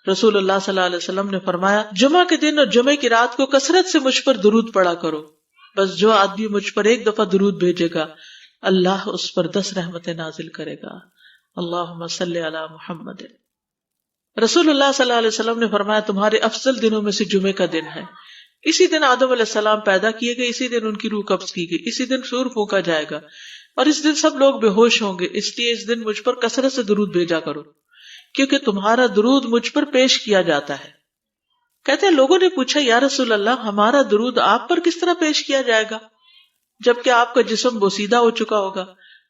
رسول اللہ صلی اللہ علیہ وسلم نے فرمایا جمعہ کے دن اور جمعے کی رات کو کثرت سے مجھ پر درود پڑا کرو، بس جو آدمی مجھ پر ایک دفعہ درود بھیجے گا اللہ اس پر 10 رحمتیں نازل کرے گا۔ اللہم صلی علی محمد۔ رسول اللہ صلی اللہ علیہ وسلم نے فرمایا تمہارے افضل دنوں میں سے جمعے کا دن ہے، اسی دن آدم علیہ السلام پیدا کیے گئے، اسی دن ان کی روح قبض کی گئی، اسی دن سور پھونکا جائے گا اور اس دن سب لوگ بے ہوش ہوں گے، اس لیے اس دن مجھ پر کثرت سے درود بھیجا کرو کیونکہ تمہارا درود مجھ پر پیش کیا جاتا ہے۔ کہتے ہیں لوگوں نے پوچھا یا رسول اللہ ہمارا درود آپ پر کس طرح پیش کیا جائے گا جبکہ آپ کا جسم بوسیدہ ہو چکا ہوگا؟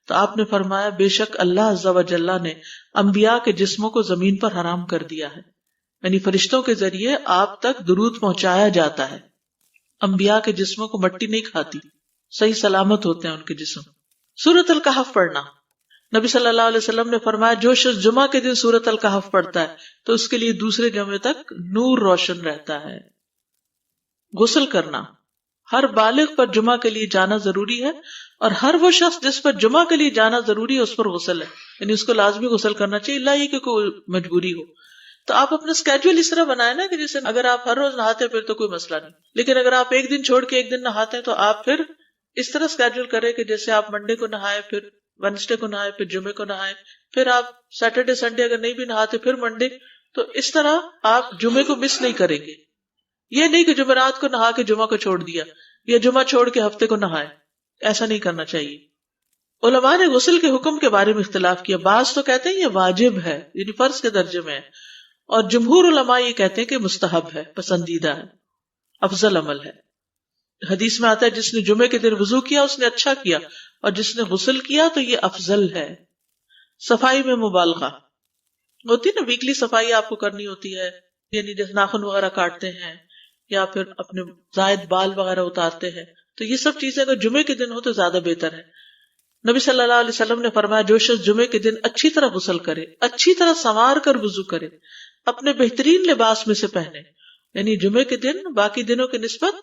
تو آپ نے فرمایا بے شک اللہ عز و جل نے انبیاء کے جسموں کو زمین پر حرام کر دیا ہے، یعنی فرشتوں کے ذریعے آپ تک درود پہنچایا جاتا ہے۔ انبیاء کے جسموں کو مٹی نہیں کھاتی، صحیح سلامت ہوتے ہیں ان کے جسم۔ سورۃ الکہف پڑھنا، نبی صلی اللہ علیہ وسلم نے فرمایا جو شخص جمعہ کے دن سورۃ الکہف پڑھتا ہے تو اس کے لیے دوسرے جمعے تک نور روشن رہتا ہے۔ غسل کرنا، ہر بالغ پر جمعہ کے لیے جانا ضروری ہے اور ہر وہ شخص جس پر جمعہ کے لیے جانا ضروری ہے اس پر غسل ہے، یعنی اس کو لازمی غسل کرنا چاہیے، اللہ یہ کہ کوئی مجبوری ہو۔ تو آپ اپنا اسکیجول اس طرح بنائیں نا کہ جیسے اگر آپ ہر روز نہاتے ہیں پھر تو کوئی مسئلہ نہیں، لیکن اگر آپ ایک دن چھوڑ کے ایک دن نہاتے ہیں تو آپ پھر اس طرح اسکیجول کریں کہ جیسے آپ منڈے کو نہائے، پھر وینسڈے کو نہائے، پھر جمعے کو نہائے، پھر آپ سیٹرڈے سنڈے اگر نہیں بھی نہاتے پھر منڈے، تو اس طرح آپ جمعے کو مس نہیں کریں گے۔ یہ نہیں کہ جمعرات کو نہا کے جمعہ کو چھوڑ دیا یا جمعہ چھوڑ کے ہفتے کو نہائے، ایسا نہیں کرنا چاہیے۔ علماء نے غسل کے حکم کے بارے میں اختلاف کیا، بعض تو کہتے ہیں یہ واجب ہے یعنی فرض کے درجے میں ہے، اور جمہور علماء یہ کہتے ہیں کہ مستحب ہے، پسندیدہ ہے، افضل عمل ہے۔ حدیث میں آتا ہے جس نے جمعے کے دن وضو کیا اس نے اچھا کیا اور جس نے غسل کیا تو یہ افضل ہے۔ صفائی میں مبالغہ ہوتی ہے نا، ویکلی صفائی آپ کو کرنی ہوتی ہے، یعنی جیسے ناخن وغیرہ کاٹتے ہیں یا پھر اپنے زائد بال وغیرہ اتارتے ہیں، تو یہ سب چیزیں اگر جمعے کے دن ہو تو زیادہ بہتر ہے۔ نبی صلی اللہ علیہ وسلم نے فرمایا جو شخص جمعے کے دن اچھی طرح غسل کرے، اچھی طرح سنوار کر وضو کرے، اپنے بہترین لباس میں سے پہنے، یعنی جمعے کے دن باقی دنوں کی نسبت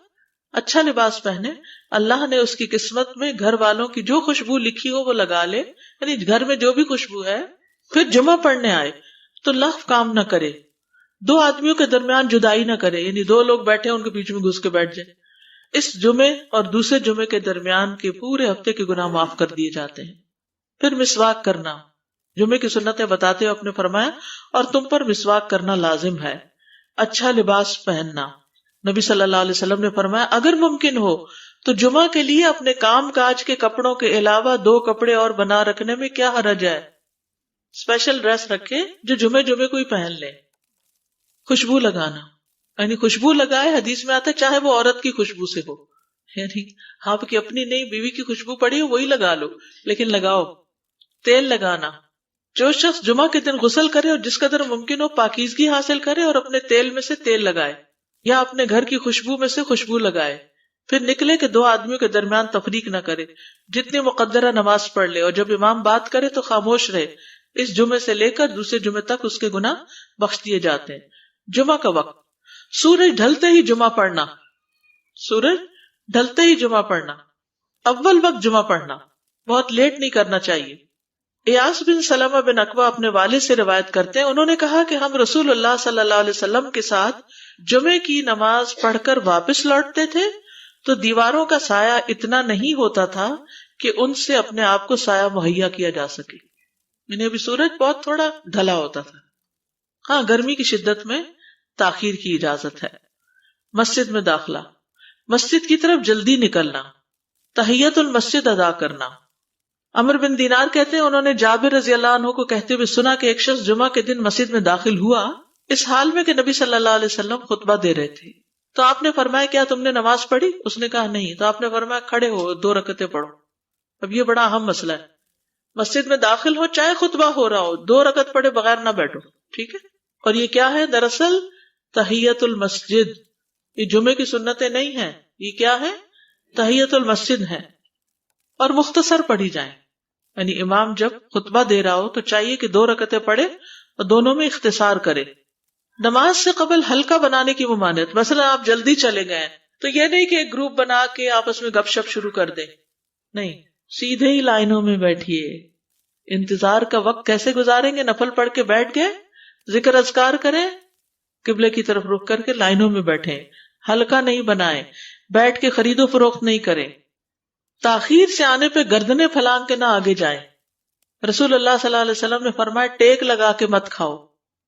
اچھا لباس پہنے، اللہ نے اس کی قسمت میں گھر والوں کی جو خوشبو لکھی ہو وہ لگا لے، یعنی گھر میں جو بھی خوشبو ہے، پھر جمعہ پڑھنے آئے تو لغو کام نہ کرے، دو آدمیوں کے درمیان جدائی نہ کرے، یعنی دو لوگ بیٹھے ان کے بیچ میں گھس کے بیٹھ جائے۔ اس جمعے اور دوسرے جمعے کے درمیان کے پورے ہفتے کے گناہ معاف کر دیے جاتے ہیں۔ پھر مسواک کرنا، جمعے کی سنتیں بتاتے ہوئے آپ نے فرمایا اور تم پر مسواک کرنا لازم ہے۔ اچھا لباس پہننا، نبی صلی اللہ علیہ وسلم نے فرمایا اگر ممکن ہو تو جمعہ کے لیے اپنے کام کاج کے کپڑوں کے علاوہ 2 کپڑے اور بنا رکھنے میں کیا حرج ہے، اسپیشل ڈریس رکھے جو جمعے کو ہی پہن لے۔ خوشبو لگانا، یعنی خوشبو لگائے، حدیث میں آتا ہے چاہے وہ عورت کی خوشبو سے ہو، یعنی آپ کی اپنی نہیں، بیوی کی خوشبو پڑی ہو وہی لگا لو، لیکن لگاؤ۔ تیل لگانا، جو شخص جمعہ کے دن غسل کرے اور جس قدر ممکن ہو پاکیزگی حاصل کرے اور اپنے تیل میں سے تیل لگائے یا اپنے گھر کی خوشبو میں سے خوشبو لگائے، پھر نکلے کہ 2 آدمیوں کے درمیان تفریق نہ کرے، جتنی مقدرہ نماز پڑھ لے اور جب امام بات کرے تو خاموش رہے، اس جمعے سے لے کر دوسرے جمعے تک اس کے گناہ بخش دیے جاتے ہیں۔ جمعہ کا وقت، سورج ڈھلتے ہی جمعہ پڑھنا، سورج ڈھلتے ہی جمعہ پڑھنا، اول وقت جمعہ پڑھنا، بہت لیٹ نہیں کرنا چاہیے۔ ایاس بن سلمہ بن عقبہ اپنے والد سے روایت کرتے ہیں، انہوں نے کہا کہ ہم رسول اللہ صلی اللہ علیہ وسلم کے ساتھ جمعے کی نماز پڑھ کر واپس لوٹتے تھے تو دیواروں کا سایہ اتنا نہیں ہوتا تھا کہ ان سے اپنے آپ کو سایہ مہیا کیا جا سکے، یعنی ابھی سورج بہت تھوڑا ڈھلا ہوتا تھا۔ ہاں گرمی کی شدت میں تاخیر کی اجازت ہے۔ مسجد میں داخلہ، مسجد کی طرف جلدی نکلنا، تحیت المسجد ادا کرنا۔ عمر بن دینار کہتے ہیں انہوں نے جابر رضی اللہ عنہ کو کہتے ہوئے سنا کہ ایک شخص جمعہ کے دن مسجد میں داخل ہوا اس حال میں کہ نبی صلی اللہ علیہ وسلم خطبہ دے رہے تھے، تو آپ نے فرمایا کیا تم نے نماز پڑھی؟ اس نے کہا نہیں، تو آپ نے فرمایا کھڑے ہو 2 رکعتیں پڑھو۔ اب یہ بڑا اہم مسئلہ ہے، مسجد میں داخل ہو چاہے خطبہ ہو رہا ہو 2 رکعت پڑھے بغیر نہ بیٹھو، ٹھیک ہے؟ اور یہ کیا ہے؟ دراصل تحیت المسجد، یہ جمعے کی سنتیں نہیں ہیں، یہ کیا ہے؟ تحیت المسجد ہے، اور مختصر پڑھی جائیں، یعنی امام جب خطبہ دے رہا ہو تو چاہیے کہ 2 رکعتیں پڑھے اور دونوں میں اختصار کرے۔ نماز سے قبل ہلکا بنانے کی ممانعت، مثلا آپ جلدی چلے گئے تو یہ نہیں کہ ایک گروپ بنا کے آپس میں گپ شپ شروع کر دیں، نہیں، سیدھے ہی لائنوں میں بیٹھیے۔ انتظار کا وقت کیسے گزاریں گے؟ نفل پڑھ کے بیٹھ گئے، ذکر اذکار کریں، قبلے کی طرف رخ کر کے لائنوں میں بیٹھیں، حلقہ نہیں بنائیں، بیٹھ کے خرید و فروخت نہیں کریں، تاخیر سے آنے پہ گردنیں پھلانگ کے نہ آگے جائیں۔ رسول اللہ صلی اللہ علیہ وسلم نے فرمایا ٹیک لگا کے مت کھاؤ،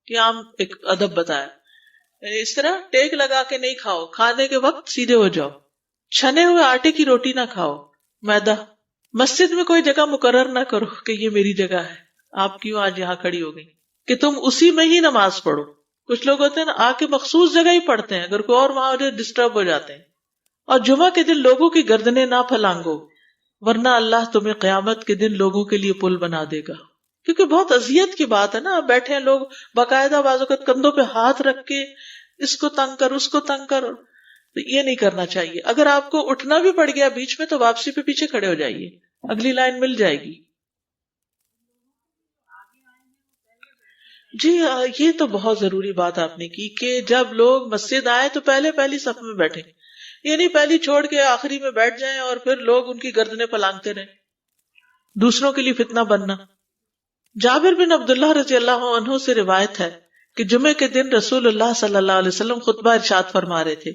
یہ عام ایک ادب بتایا، یعنی اس طرح ٹیک لگا کے نہیں کھاؤ، کھانے کے وقت سیدھے ہو جاؤ۔ چھنے ہوئے آٹے کی روٹی نہ کھاؤ، میدا۔ مسجد میں کوئی جگہ مقرر نہ کرو کہ یہ میری جگہ ہے، آپ کیوں آج یہاں کھڑی ہو گئی، کہ تم اسی میں ہی نماز پڑھو۔ کچھ لوگ ہوتے ہیں نا، آ کے مخصوص جگہ ہی پڑھتے ہیں، اگر کوئی اور وہاں ہو جائے ڈسٹرب ہو جاتے ہیں۔ اور جمعہ کے دن لوگوں کی گردنیں نہ پھلانگو، ورنہ اللہ تمہیں قیامت کے دن لوگوں کے لیے پل بنا دے گا۔ کیونکہ بہت اذیت کی بات ہے نا، آپ بیٹھے ہیں لوگ باقاعدہ بعض اوقات کندھوں پہ ہاتھ رکھ کے اس کو تنگ کر اس کو تنگ کر، تو یہ نہیں کرنا چاہیے۔ اگر آپ کو اٹھنا بھی پڑ گیا بیچ میں تو واپسی پہ پیچھے کھڑے ہو جائیے، اگلی لائن مل جائے گی۔ جی یہ تو بہت ضروری بات آپ نے کی کہ جب لوگ مسجد آئے تو پہلی صف میں بیٹھے، یعنی پہلی چھوڑ کے آخری میں بیٹھ جائیں اور پھر لوگ ان کی گردنیں پلانگتے رہیں، دوسروں کے لیے فتنہ بننا۔ جابر بن عبداللہ رضی اللہ عنہ سے روایت ہے کہ جمعے کے دن رسول اللہ صلی اللہ علیہ وسلم خطبہ ارشاد فرما رہے تھے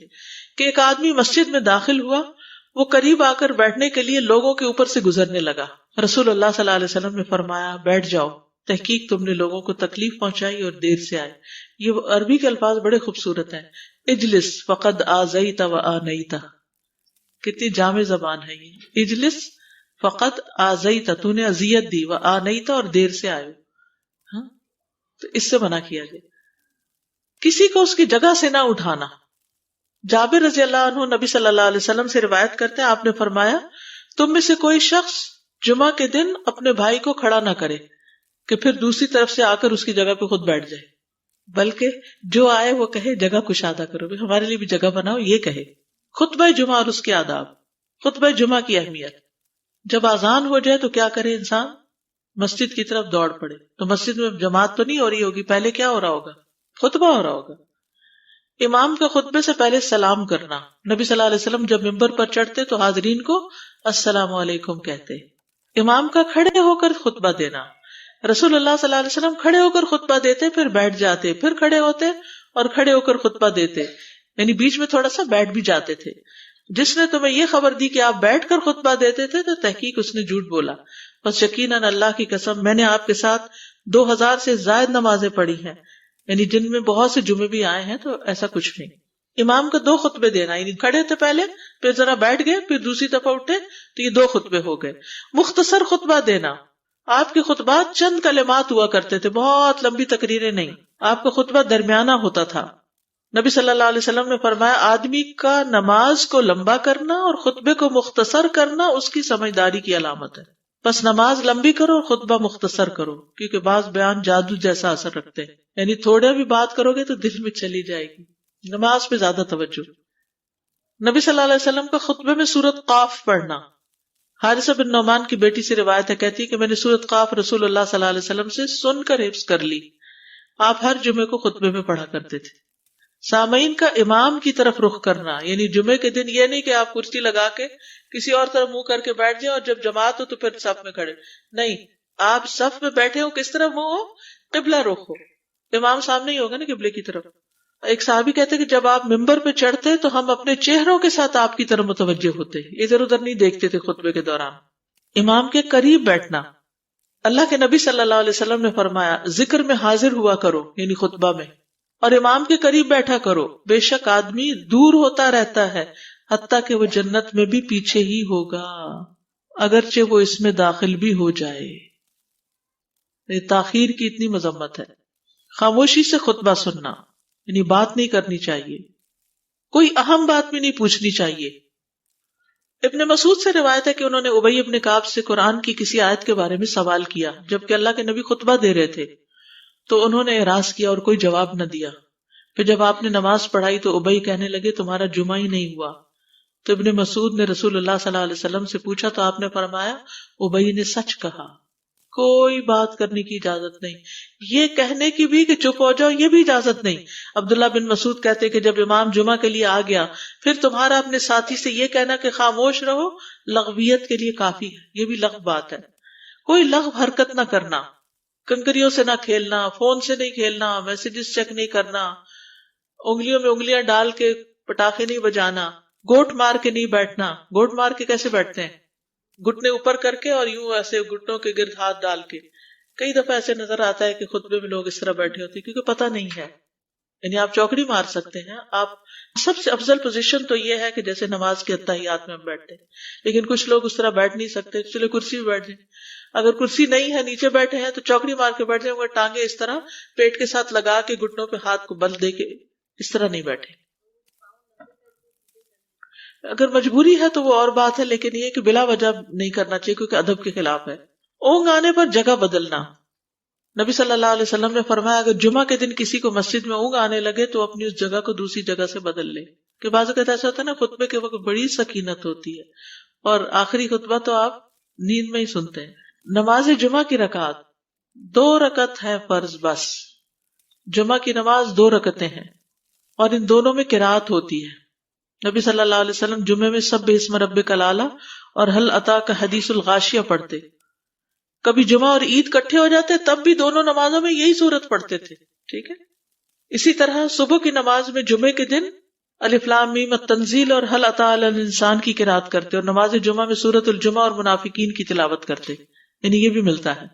کہ ایک آدمی مسجد میں داخل ہوا، وہ قریب آ کر بیٹھنے کے لیے لوگوں کے اوپر سے گزرنے لگا۔ رسول اللہ صلی اللہ علیہ وسلم نے فرمایا بیٹھ جاؤ، تحقیق تم نے لوگوں کو تکلیف پہنچائی اور دیر سے آئے۔ یہ عربی کے الفاظ بڑے خوبصورت ہیں، اجلس فقد آذیت و آنیت، کتنی جامع زبان ہے یہ، اجلس فقط آذیت، تو نے اذیت دی، و آنیت، اور دیر سے آئے۔ ہاں تو اس سے منع کیا گیا۔ کسی کو اس کی جگہ سے نہ اٹھانا۔ جابر رضی اللہ عنہ نبی صلی اللہ علیہ وسلم سے روایت کرتے ہیں، آپ نے فرمایا تم میں سے کوئی شخص جمعہ کے دن اپنے بھائی کو کھڑا نہ کرے کہ پھر دوسری طرف سے آ کر اس کی جگہ پہ خود بیٹھ جائے، بلکہ جو آئے وہ کہے جگہ کشادہ کرو، ہمارے لیے بھی جگہ بناؤ، یہ کہے۔ خطبہ جمعہ اور اس کے آداب۔ خطبہ جمعہ کی اہمیت، جب اذان ہو جائے تو کیا کرے انسان؟ مسجد کی طرف دوڑ پڑے۔ تو مسجد میں جماعت تو نہیں ہو رہی ہوگی، پہلے کیا ہو رہا ہوگا؟ خطبہ ہو رہا ہوگا۔ امام کا خطبے سے پہلے سلام کرنا۔ نبی صلی اللہ علیہ وسلم جب ممبر پر چڑھتے تو حاضرین کو السلام علیکم کہتے۔ امام کا کھڑے ہو کر خطبہ دینا۔ رسول اللہ صلی اللہ علیہ وسلم کھڑے ہو کر خطبہ دیتے، پھر بیٹھ جاتے، پھر کھڑے ہوتے اور کھڑے ہو کر خطبہ دیتے، یعنی بیچ میں تھوڑا سا بیٹھ بھی جاتے تھے۔ جس نے تمہیں یہ خبر دی کہ آپ بیٹھ کر خطبہ دیتے تھے تو تحقیق اس نے جھوٹ بولا، بس یقیناً اللہ کی قسم میں نے آپ کے ساتھ 2000 سے زائد نمازیں پڑھی ہیں، یعنی جن میں بہت سے جمعے بھی آئے ہیں، تو ایسا کچھ نہیں۔ امام کو 2 خطبے دینا، یعنی کھڑے تھے پہلے، پھر ذرا بیٹھ گئے، پھر دوسری دفعہ اٹھے تو یہ 2 خطبے ہو گئے۔ مختصر خطبہ دینا۔ آپ کے خطبات چند کلمات ہوا کرتے تھے، بہت لمبی تقریریں نہیں، آپ کا خطبہ درمیانہ ہوتا تھا۔ نبی صلی اللہ علیہ وسلم نے فرمایا آدمی کا نماز کو لمبا کرنا اور خطبے کو مختصر کرنا اس کی سمجھداری کی علامت ہے۔ بس نماز لمبی کرو اور خطبہ مختصر کرو، کیونکہ بعض بیان جادو جیسا اثر رکھتے ہیں، یعنی تھوڑے بھی بات کرو گے تو دل میں چلی جائے گی۔ نماز پہ زیادہ توجہ۔ نبی صلی اللہ علیہ وسلم کا خطبے میں سورۃ قاف پڑھنا۔ حارثہ بن نعمان کی بیٹی سے روایت ہے، کہتی ہے کہ میں نے سورۃ قاف رسول اللہ صلی اللہ علیہ وسلم سے سن کر حفظ کر لی۔ آپ ہر جمعے کو خطبے میں پڑھا کرتے تھے۔ سامعین کا امام کی طرف رخ کرنا، یعنی جمعے کے دن یہ نہیں کہ آپ کرسی لگا کے کسی اور طرف منہ کر کے بیٹھ جائیں اور جب جماعت ہو تو پھر صف میں کھڑے، نہیں، آپ صف میں بیٹھے ہو، کس طرف منہ ہو؟ قبلہ رخ ہو، امام سامنے ہی ہوگا نا قبلے کی طرف۔ ایک صحابی کہتے کہ جب آپ ممبر پہ چڑھتے تو ہم اپنے چہروں کے ساتھ آپ کی طرف متوجہ ہوتے، ادھر ادھر نہیں دیکھتے تھے خطبے کے دوران۔ امام کے قریب بیٹھنا۔ اللہ کے نبی صلی اللہ علیہ وسلم نے فرمایا ذکر میں حاضر ہوا کرو، یعنی خطبہ میں، اور امام کے قریب بیٹھا کرو، بے شک آدمی دور ہوتا رہتا ہے حتیٰ کہ وہ جنت میں بھی پیچھے ہی ہوگا اگرچہ وہ اس میں داخل بھی ہو جائے۔ یہ تاخیر کی اتنی مذمت ہے۔ خاموشی سے خطبہ سننا، یعنی بات نہیں کرنی چاہیے، کوئی اہم بات بھی نہیں پوچھنی چاہیے۔ ابن مسعود سے روایت ہے کہ انہوں نے ابی ابن کعب سے قرآن کی کسی آیت کے بارے میں سوال کیا جبکہ اللہ کے نبی خطبہ دے رہے تھے، تو انہوں نے اعراض کیا اور کوئی جواب نہ دیا۔ پھر جب آپ نے نماز پڑھائی تو ابی کہنے لگے تمہارا جمعہ ہی نہیں ہوا۔ تو ابن مسعود نے رسول اللہ صلی اللہ علیہ وسلم سے پوچھا تو آپ نے فرمایا ابی نے سچ کہا، کوئی بات کرنے کی اجازت نہیں، یہ کہنے کی بھی کہ چپ ہو جاؤ یہ بھی اجازت نہیں۔ عبداللہ بن مسعود کہتے کہ جب امام جمعہ کے لیے آ گیا پھر تمہارا اپنے ساتھی سے یہ کہنا کہ خاموش رہو لغویت کے لیے کافی ہے، یہ بھی لغو بات ہے۔ کوئی لغو حرکت نہ کرنا، کنکریوں سے نہ کھیلنا، فون سے نہیں کھیلنا، میسجز چیک نہیں کرنا، انگلیوں میں انگلیاں ڈال کے پٹاخے نہیں بجانا، گوٹ مار کے نہیں بیٹھنا. گوٹ مار کے کیسے بیٹھتے ہیں؟ گھٹنے اوپر کر کے اور یوں ایسے گھٹنوں کے گرد ہاتھ ڈال کے. کئی دفعہ ایسے نظر آتا ہے کہ خطبے میں لوگ اس طرح بیٹھے ہوتے ہیں کیونکہ پتہ نہیں ہے. یعنی آپ چوکڑی مار سکتے ہیں. آپ سب سے افضل پوزیشن تو یہ ہے کہ جیسے نماز کے اتحیات میں ہم بیٹھتے ہیں، لیکن کچھ لوگ اس طرح بیٹھ نہیں سکتے، چلے کرسی میں بیٹھ جائیں. اگر کرسی نہیں ہے، نیچے بیٹھے ہیں، تو چوکڑی مار کے بیٹھ جائیں، مگر ٹانگیں اس طرح پیٹ کے ساتھ لگا کے گھٹنوں پہ ہاتھ کو بل دے کے اس طرح نہیں بیٹھے. اگر مجبوری ہے تو وہ اور بات ہے، لیکن یہ کہ بلا وجہ نہیں کرنا چاہیے کیونکہ ادب کے خلاف ہے. اونگ آنے پر جگہ بدلنا. نبی صلی اللہ علیہ وسلم نے فرمایا اگر جمعہ کے دن کسی کو مسجد میں اونگ آنے لگے تو اپنی اس جگہ کو دوسری جگہ سے بدل لے. کہ بعض اوقات ایسا ہوتا ہے نا، خطبے کے وقت بڑی سکینت ہوتی ہے اور آخری خطبہ تو آپ نیند میں ہی سنتے ہیں. نماز جمعہ کی رکعت 2 رکعت ہے فرض بس. جمعہ کی نماز 2 رکعتیں ہیں اور ان دونوں میں قرات ہوتی ہے. نبی صلی اللہ علیہ وسلم جمعے میں سبح اسم ربک الاعلی اور هل اتاک حدیث الغاشیہ پڑھتے. کبھی جمعہ اور عید کٹھے ہو جاتے تب بھی دونوں نمازوں میں یہی سورت پڑھتے تھے. ٹھیک ہے. اسی طرح صبح کی نماز میں جمعے کے دن الف لام میم التنزیل اور هل اتی علی الانسان کی قرات کرتے اور نماز جمعہ میں سورۃ الجمعہ اور منافقین کی تلاوت کرتے. یعنی یہ بھی ملتا ہے.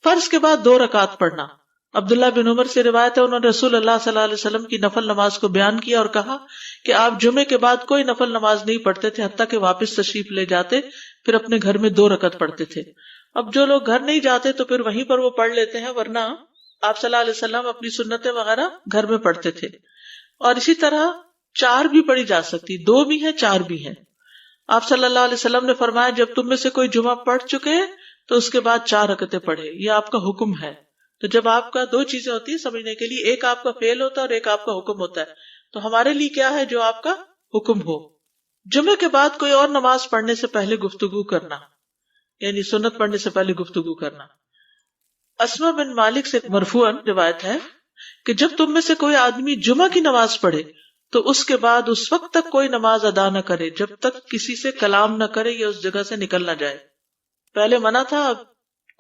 فرض کے بعد 2 رکعت پڑھنا. عبداللہ بن عمر سے روایت ہے انہوں نے رسول اللہ صلی اللہ علیہ وسلم کی نفل نماز کو بیان کیا اور کہا کہ آپ جمعے کے بعد کوئی نفل نماز نہیں پڑھتے تھے حتیٰ کہ واپس تشریف لے جاتے پھر اپنے گھر میں 2 رکعت پڑھتے تھے. اب جو لوگ گھر نہیں جاتے تو پھر وہیں پر وہ پڑھ لیتے ہیں، ورنہ آپ صلی اللہ علیہ وسلم اپنی سنتیں وغیرہ گھر میں پڑھتے تھے. اور اسی طرح 4 بھی پڑھی جا سکتی، 2 بھی ہیں 4 بھی ہیں. آپ صلی اللہ علیہ وسلم نے فرمایا جب تم میں سے کوئی جمعہ پڑھ چکے تو اس کے بعد 4 رکعتیں پڑھے. یہ آپ کا حکم ہے. تو جب آپ کا 2 چیزیں ہوتی ہیں سمجھنے کے لیے، ایک آپ کا فعل ہوتا ہے اور ایک آپ کا حکم ہوتا ہے. تو ہمارے لیے کیا ہے جو آپ کا حکم ہو. جمعے کے بعد کوئی اور نماز پڑھنے سے پہلے گفتگو کرنا، یعنی سنت پڑھنے سے پہلے گفتگو کرنا. اسما بن مالک سے مرفوعاً روایت ہے کہ جب تم میں سے کوئی آدمی جمعہ کی نماز پڑھے تو اس کے بعد اس وقت تک کوئی نماز ادا نہ کرے جب تک کسی سے کلام نہ کرے یا اس جگہ سے نکل نہ جائے. پہلے منع تھا، اب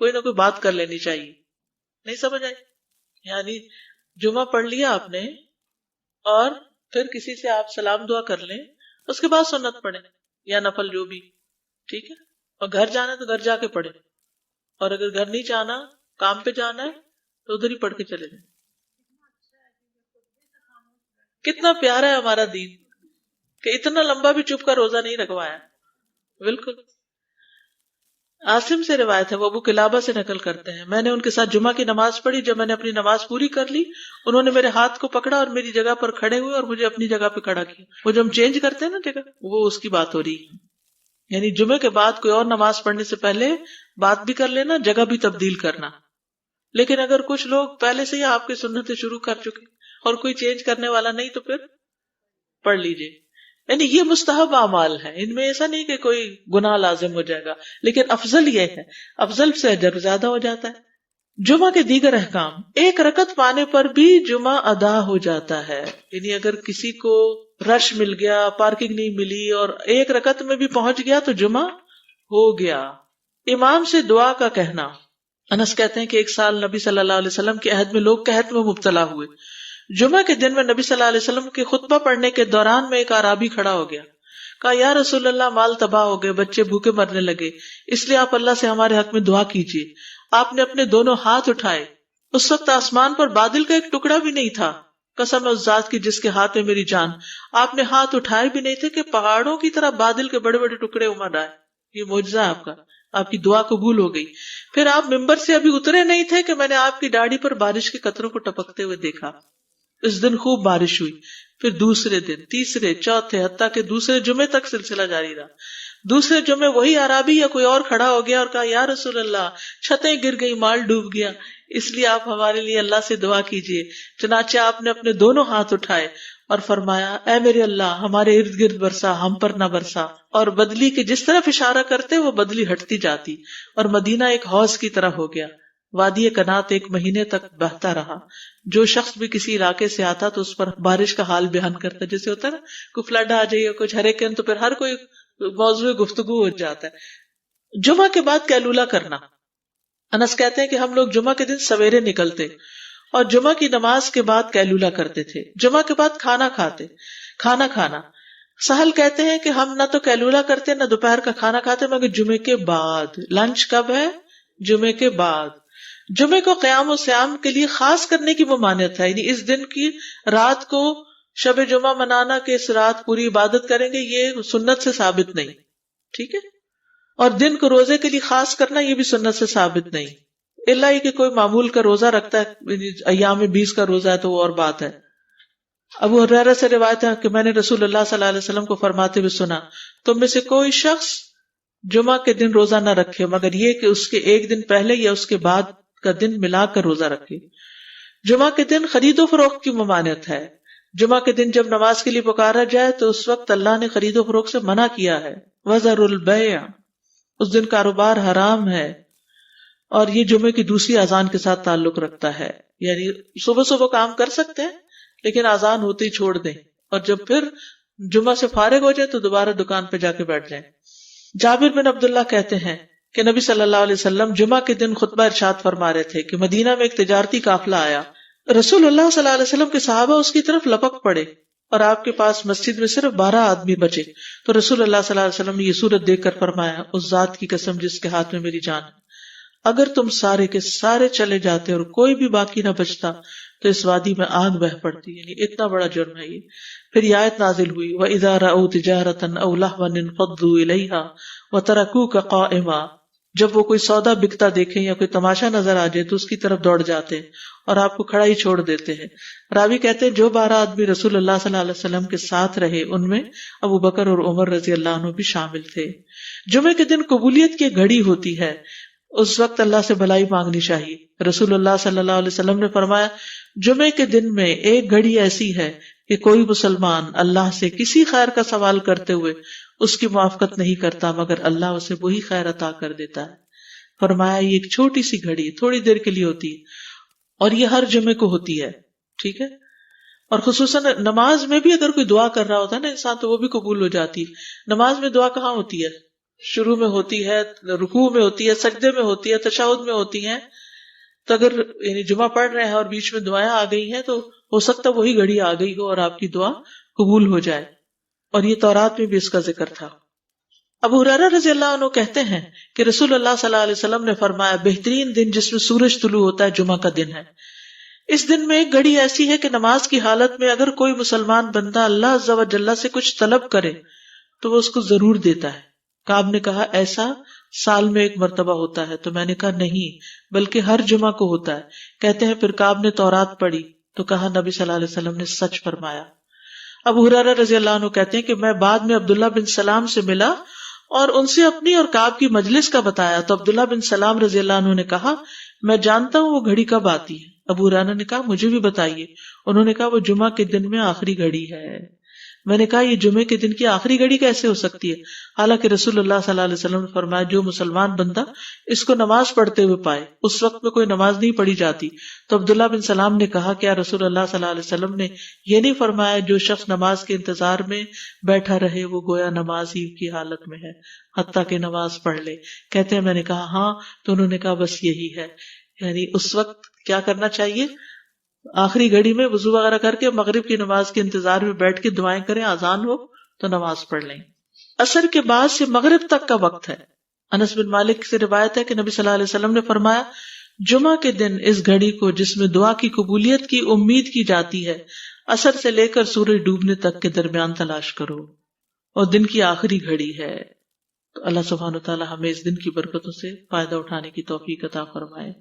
کوئی نہ کوئی بات کر لینی چاہیے. نہیں سمجھ آئی؟ یعنی جمعہ پڑھ لیا آپ نے اور پھر کسی سے آپ سلام دعا کر لیں، اس کے بعد سنت پڑھیں یا نفل جو بھی. ٹھیک ہے. اور گھر جانا ہے تو گھر جا کے پڑھیں، اور اگر گھر نہیں جانا، کام پہ جانا ہے تو ادھر ہی پڑھ کے چلے جائیں. کتنا پیارا ہے ہمارا دین کہ اتنا لمبا بھی چپ کا روزہ نہیں رکھوایا. بالکل. عاصم سے روایت ہے، وہ ابو قلابہ سے نقل کرتے ہیں میں نے ان کے ساتھ جمعہ کی نماز پڑھی. جب میں نے اپنی نماز پوری کر لی انہوں نے میرے ہاتھ کو پکڑا اور میری جگہ پر کھڑے ہوئے اور مجھے اپنی جگہ پہ کھڑا کیا. وہ جو ہم چینج کرتے ہیں نا جگہ، وہ اس کی بات ہو رہی ہے. یعنی جمعے کے بعد کوئی اور نماز پڑھنے سے پہلے بات بھی کر لینا، جگہ بھی تبدیل کرنا. لیکن اگر کچھ لوگ پہلے سے ہی آپ کی سنتیں شروع کر چکے اور کوئی چینج کرنے والا نہیں تو پھر پڑھ لیجئے. یعنی یہ مستحب اعمال ہے، ان میں ایسا نہیں کہ کوئی گناہ لازم ہو جائے گا، لیکن افضل یہ ہے، افضل سے اجر زیادہ ہو جاتا ہے. جمعہ کے دیگر احکام. 1 رکعت پانے پر بھی جمعہ ادا ہو جاتا ہے. یعنی اگر کسی کو رش مل گیا، پارکنگ نہیں ملی اور 1 رکعت میں بھی پہنچ گیا تو جمعہ ہو گیا. امام سے دعا کا کہنا. انس کہتے ہیں کہ ایک سال نبی صلی اللہ علیہ وسلم کے عہد میں لوگ قحط میں مبتلا ہوئے. جمعہ کے دن میں نبی صلی اللہ علیہ وسلم کے خطبہ پڑھنے کے دوران میں ایک اعرابی کھڑا ہو گیا. کہا یا رسول اللہ، مال تباہ ہو گئے، بچے بھوکے مرنے لگے، اس لیے آپ اللہ سے ہمارے حق میں دعا کیجیے. آپ نے اپنے دونوں ہاتھ اٹھائے. اس وقت آسمان پر بادل کا ایک ٹکڑا بھی نہیں تھا. قسم اس ذات کی جس کے ہاتھ میں میری جان، آپ نے ہاتھ اٹھائے بھی نہیں تھے کہ پہاڑوں کی طرح بادل کے بڑے بڑے ٹکڑے امڑ آئے. یہ معجزہ ہے آپ کا. آپ کی دعا قبول ہو گئی. پھر آپ ممبر سے ابھی اترے نہیں تھے کہ میں نے آپ کی داڑھی پر بارش کے قطروں کو ٹپکتے ہوئے دیکھا. اس دن خوب بارش ہوئی. پھر دوسرے دن، تیسرے، چوتھے، حتیٰ کہ دوسرے جمعے تک سلسلہ جاری رہا. دوسرے جمعے وہی عرابی یا کوئی اور کھڑا ہو گیا اور کہا یا رسول اللہ، چھتیں گر گئی، مال ڈوب گیا، اس لیے آپ ہمارے لیے اللہ سے دعا کیجیے. چنانچہ آپ نے اپنے دونوں ہاتھ اٹھائے اور فرمایا اے میرے اللہ، ہمارے ارد گرد برسا، ہم پر نہ برسا. اور بدلی کے جس طرف اشارہ کرتے وہ بدلی ہٹتی جاتی اور مدینہ ایک حوض کی طرح ہو گیا. وادی کنات 1 مہینے تک بہتا رہا. جو شخص بھی کسی علاقے سے آتا تو اس پر بارش کا حال بیان کرتا. جیسے ہوتا ہے نا کوئی فلڈ آ جائے، کچھ ہریکین، تو پھر ہر کوئی موضوع گفتگو ہو جاتا ہے. جمعہ کے بعد قیلولہ کرنا. انس کہتے ہیں کہ ہم لوگ جمعہ کے دن سویرے نکلتے اور جمعہ کی نماز کے بعد قیلولہ کرتے تھے، جمعہ کے بعد کھانا کھانا. سہل کہتے ہیں کہ ہم نہ تو قیلولہ کرتے نہ دوپہر کا کھانا کھاتے مگر جمعے کے بعد. لنچ کب ہے؟ جمعے کے بعد. جمعے کو قیام و سیام کے لیے خاص کرنے کی ممانعت ہے، یعنی اس دن کی رات کو شب جمعہ منانا کہ اس رات پوری عبادت کریں گے، یہ سنت سے ثابت نہیں. ٹھیک ہے. اور دن کو روزے کے لیے خاص کرنا یہ بھی سنت سے ثابت نہیں، الا یہ کہ کوئی معمول کا روزہ رکھتا ہے، ایام 20 کا روزہ ہے تو وہ اور بات ہے. ابو ہریرہ سے روایت ہے کہ میں نے رسول اللہ صلی اللہ علیہ وسلم کو فرماتے ہوئے سنا، تم میں سے کوئی شخص جمعہ کے دن روزہ نہ رکھے مگر یہ کہ اس کے ایک دن پہلے یا اس کے بعد کا دن ملا کر روزہ رکھے. جمعہ کے دن خرید و فروخت کی ممانعت ہے. جمعہ کے دن جب نماز کے لیے پکارا جائے تو اس وقت اللہ نے خرید و فروخت سے منع کیا ہے. وَذَرُوا الْبَيْعَ، اس دن کاروبار حرام ہے. اور یہ جمعے کی دوسری اذان کے ساتھ تعلق رکھتا ہے، یعنی صبح صبح کام کر سکتے ہیں لیکن اذان ہوتے ہی چھوڑ دیں، اور جب پھر جمعہ سے فارغ ہو جائے تو دوبارہ دکان پہ جا کے بیٹھ جائیں. جابر بن عبداللہ کہتے ہیں کہ نبی صلی اللہ علیہ وسلم جمعہ کے دن خطبہ ارشاد فرما رہے تھے کہ مدینہ میں ایک تجارتی قافلہ آیا. رسول اللہ صلی اللہ علیہ وسلم کے صحابہ اس کی طرف لپک پڑے اور آپ کے پاس مسجد میں صرف 12 آدمی بچے. تو رسول اللہ صلی اللہ علیہ وسلم نے یہ صورت دیکھ کر فرمایا، اس ذات کی قسم جس کے ہاتھ میں میری جان ہے، اگر تم سارے کے سارے چلے جاتے اور کوئی بھی باقی نہ بچتا تو اس وادی میں آگ بہہ پڑتی. یعنی اتنا بڑا جرم ہے یہ. پھر یہ آیت نازل ہوئی، وَإِذَا رَأَوْا تِجَارَةً أَوْ لَهْوًا انفضوا إِلَيْهَا وَتَرَكُوكَ قَائِمًا، جب وہ کوئی سودا بکتا دیکھیں یا کوئی تماشا نظر آ جائے تو اس کی طرف دوڑ جاتے ہیں اور آپ کو کھڑا ہی چھوڑ دیتے ہیں. راوی کہتے ہیں جو 12 آدمی رسول اللہ صلی اللہ علیہ وسلم کے ساتھ رہے ان میں ابو بکر اور عمر رضی اللہ عنہ بھی شامل تھے. جمعے کے دن قبولیت کی گھڑی ہوتی ہے، اس وقت اللہ سے بھلائی مانگنی چاہیے. رسول اللہ صلی اللہ علیہ وسلم نے فرمایا، جمعے کے دن میں ایک گھڑی ایسی ہے کہ کوئی مسلمان اللہ سے کسی خیر کا سوال کرتے ہوئے اس کی موافقت نہیں کرتا مگر اللہ اسے وہی خیر عطا کر دیتا ہے. فرمایا یہ ایک چھوٹی سی گھڑی تھوڑی دیر کے لیے ہوتی ہے اور یہ ہر جمعے کو ہوتی ہے. ٹھیک ہے. اور خصوصاً نماز میں بھی اگر کوئی دعا کر رہا ہوتا ہے نا انسان تو وہ بھی قبول ہو جاتی ہے. نماز میں دعا کہاں ہوتی ہے؟ شروع میں ہوتی ہے، رکوع میں ہوتی ہے، سجدے میں ہوتی ہے، تشہد میں ہوتی ہیں. تو اگر یعنی جمعہ پڑھ رہے ہیں اور بیچ میں دعائیں آ گئی ہیں تو ہو سکتا ہے وہی گھڑی آ گئی ہو اور آپ کی دعا قبول ہو جائے. اور یہ تورات میں بھی اس کا ذکر تھا. ابو ہریرہ رضی اللہ عنہ کہتے ہیں کہ رسول اللہ صلی اللہ علیہ وسلم نے فرمایا، بہترین دن جس میں سورج طلوع ہوتا ہے جمعہ کا دن ہے. اس دن میں ایک گھڑی ایسی ہے کہ نماز کی حالت میں اگر کوئی مسلمان بندہ اللہ عز و جل سے کچھ طلب کرے تو وہ اس کو ضرور دیتا ہے. کعب نے کہا ایسا سال میں ایک مرتبہ ہوتا ہے؟ تو میں نے کہا نہیں بلکہ ہر جمعہ کو ہوتا ہے. کہتے ہیں پھر کعب نے تورات پڑھی تو کہا نبی صلی اللہ علیہ وسلم نے سچ فرمایا. ابو ہریرہ رضی اللہ عنہ کہتے ہیں کہ میں بعد میں عبداللہ بن سلام سے ملا اور ان سے اپنی اور کعب کی مجلس کا بتایا تو عبداللہ بن سلام رضی اللہ عنہ نے کہا میں جانتا ہوں وہ گھڑی کب آتی ہے. ابو ہریرہ نے کہا مجھے بھی بتائیے. انہوں نے کہا وہ جمعہ کے دن میں آخری گھڑی ہے. میں نے کہا یہ جمعے کے دن کی آخری گھڑی کیسے ہو سکتی ہے؟ حالانکہ رسول اللہ صلی اللہ علیہ وسلم نے فرمایا جو مسلمان بندہ اس کو نماز پڑھتے ہوئے پائے. اس وقت میں کوئی نماز نہیں پڑھی جاتی. تو عبداللہ بن سلام نے کہا کیا رسول اللہ صلی اللہ علیہ وسلم نے یہ نہیں فرمایا جو شخص نماز کے انتظار میں بیٹھا رہے وہ گویا نماز ہی کی حالت میں ہے حتیٰ کہ نماز پڑھ لے؟ کہتے ہیں میں نے کہا ہاں. تو انہوں نے کہا بس یہی ہے، یعنی اس وقت کیا کرنا چاہیے؟ آخری گھڑی میں وضو وغیرہ کر کے مغرب کی نماز کے انتظار میں بیٹھ کے دعائیں کریں، اذان ہو تو نماز پڑھ لیں. عصر کے بعد سے مغرب تک کا وقت ہے. انس بن مالک سے روایت ہے کہ نبی صلی اللہ علیہ وسلم نے فرمایا جمعہ کے دن اس گھڑی کو جس میں دعا کی قبولیت کی امید کی جاتی ہے عصر سے لے کر سورج ڈوبنے تک کے درمیان تلاش کرو اور دن کی آخری گھڑی ہے. تو اللہ سبحانہ وتعالی ہمیں اس دن کی برکتوں سے فائدہ اٹھانے کی توفیق عطا فرمائے.